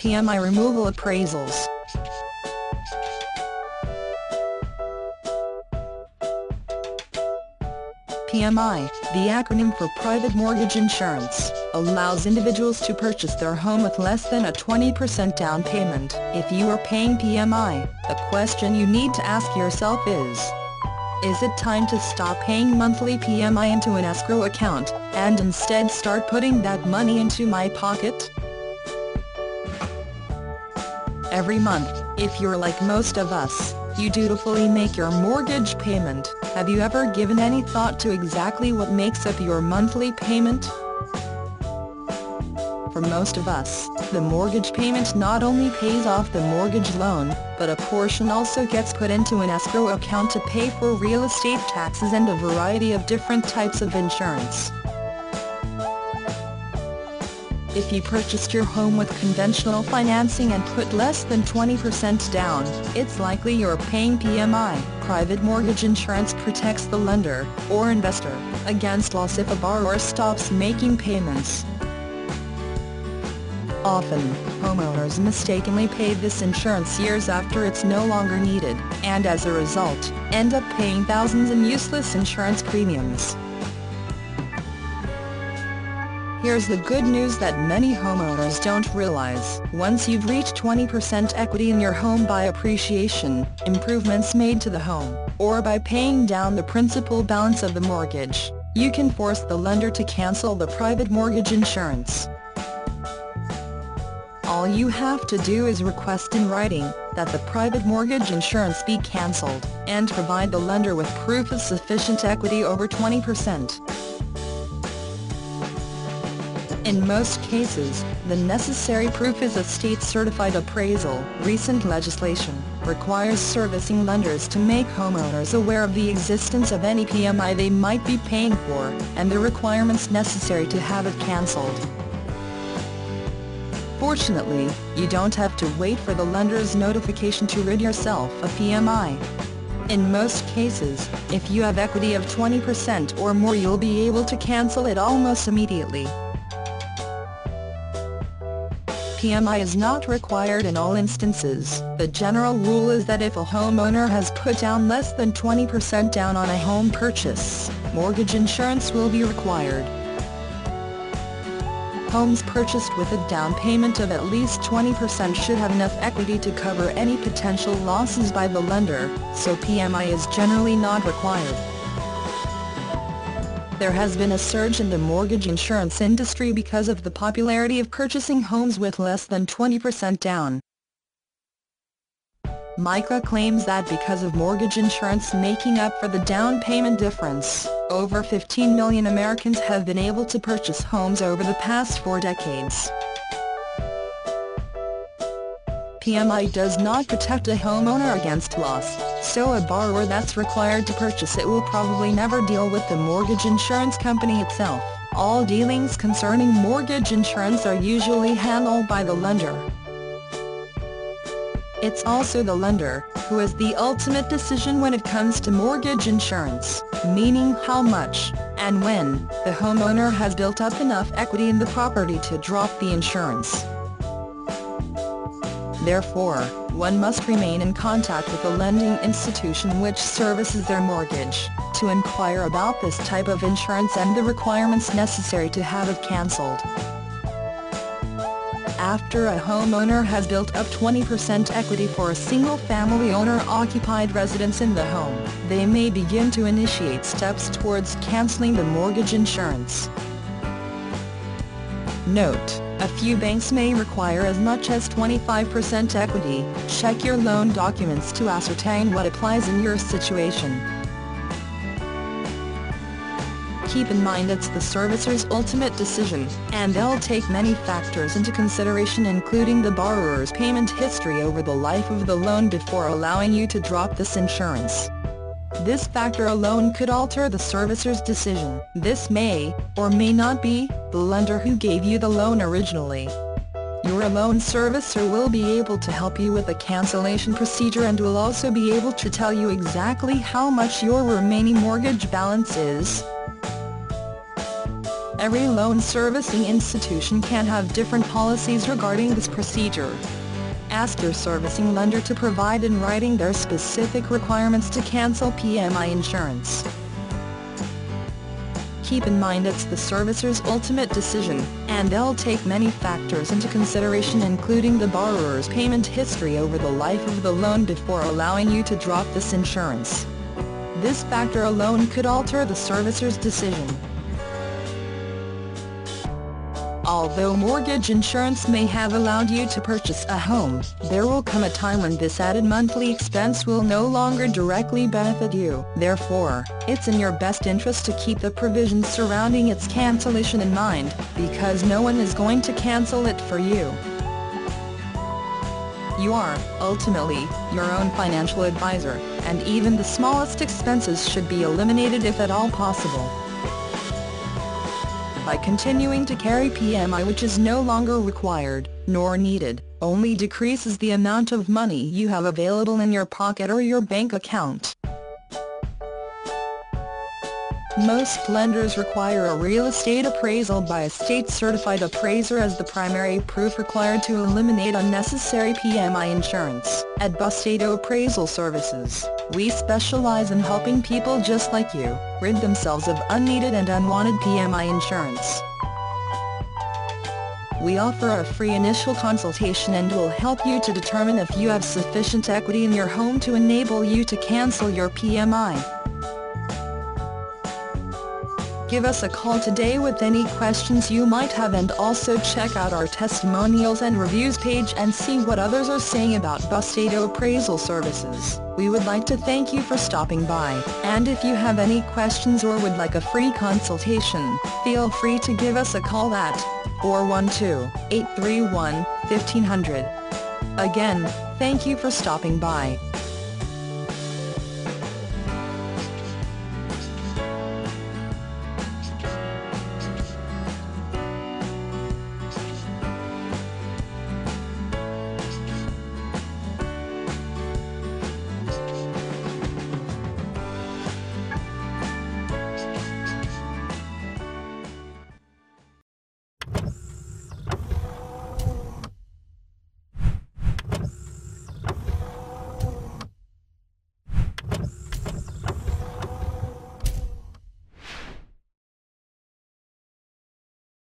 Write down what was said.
PMI removal appraisals. PMI, the acronym for Private Mortgage Insurance, allows individuals to purchase their home with less than a 20% down payment. If you are paying PMI, the question you need to ask yourself is it time to stop paying monthly PMI into an escrow account, and instead start putting that money into my pocket? Every month, if you're like most of us, you dutifully make your mortgage payment. Have you ever given any thought to exactly what makes up your monthly payment? For most of us, the mortgage payment not only pays off the mortgage loan, but a portion also gets put into an escrow account to pay for real estate taxes and a variety of different types of insurance. If you purchased your home with conventional financing and put less than 20% down, it's likely you're paying PMI. Private mortgage insurance protects the lender, or investor, against loss if a borrower stops making payments. Often, homeowners mistakenly pay this insurance years after it's no longer needed, and as a result, end up paying thousands in useless insurance premiums. Here's the good news that many homeowners don't realize. Once you've reached 20% equity in your home by appreciation, improvements made to the home, or by paying down the principal balance of the mortgage, you can force the lender to cancel the private mortgage insurance. All you have to do is request in writing that the private mortgage insurance be cancelled, and provide the lender with proof of sufficient equity over 20%. In most cases, the necessary proof is a state-certified appraisal. Recent legislation requires servicing lenders to make homeowners aware of the existence of any PMI they might be paying for, and the requirements necessary to have it cancelled. Fortunately, you don't have to wait for the lender's notification to rid yourself of PMI. In most cases, if you have equity of 20% or more, you'll be able to cancel it almost immediately. PMI is not required in all instances. The general rule is that if a homeowner has put down less than 20% down on a home purchase, mortgage insurance will be required. Homes purchased with a down payment of at least 20% should have enough equity to cover any potential losses by the lender, so PMI is generally not required. There has been a surge in the mortgage insurance industry because of the popularity of purchasing homes with less than 20% down. MICA claims that because of mortgage insurance making up for the down payment difference, over 15 million Americans have been able to purchase homes over the past 4 decades. PMI does not protect a homeowner against loss, so a borrower that's required to purchase it will probably never deal with the mortgage insurance company itself. All dealings concerning mortgage insurance are usually handled by the lender. It's also the lender who has the ultimate decision when it comes to mortgage insurance, meaning how much, and when, the homeowner has built up enough equity in the property to drop the insurance. Therefore, one must remain in contact with the lending institution which services their mortgage, to inquire about this type of insurance and the requirements necessary to have it cancelled. After a homeowner has built up 20% equity for a single-family owner-occupied residence in the home, they may begin to initiate steps towards canceling the mortgage insurance. Note: a few banks may require as much as 25% equity. Check your loan documents to ascertain what applies in your situation. Keep in mind it's the servicer's ultimate decision, and they'll take many factors into consideration, including the borrower's payment history over the life of the loan before allowing you to drop this insurance. This factor alone could alter the servicer's decision. This may, or may not be, the lender who gave you the loan originally. Your loan servicer will be able to help you with the cancellation procedure and will also be able to tell you exactly how much your remaining mortgage balance is. Every loan servicing institution can have different policies regarding this procedure. Ask your servicing lender to provide in writing their specific requirements to cancel PMI insurance. Keep in mind it's the servicer's ultimate decision, and they'll take many factors into consideration, including the borrower's payment history over the life of the loan before allowing you to drop this insurance. This factor alone could alter the servicer's decision. Although mortgage insurance may have allowed you to purchase a home, there will come a time when this added monthly expense will no longer directly benefit you. Therefore, it's in your best interest to keep the provisions surrounding its cancellation in mind, because no one is going to cancel it for you. You are, ultimately, your own financial advisor, and even the smallest expenses should be eliminated if at all possible. By continuing to carry PMI, which is no longer required, nor needed, only decreases the amount of money you have available in your pocket or your bank account. Most lenders require a real estate appraisal by a state-certified appraiser as the primary proof required to eliminate unnecessary PMI insurance. At Appraisal Appraisal Services, we specialize in helping people just like you rid themselves of unneeded and unwanted PMI insurance. We offer a free initial consultation and will help you to determine if you have sufficient equity in your home to enable you to cancel your PMI. Give us a call today with any questions you might have, and also check out our testimonials and reviews page and see what others are saying about Appraisal Appraisal Services. We would like to thank you for stopping by, and if you have any questions or would like a free consultation, feel free to give us a call at 412-831-1500. Again, thank you for stopping by.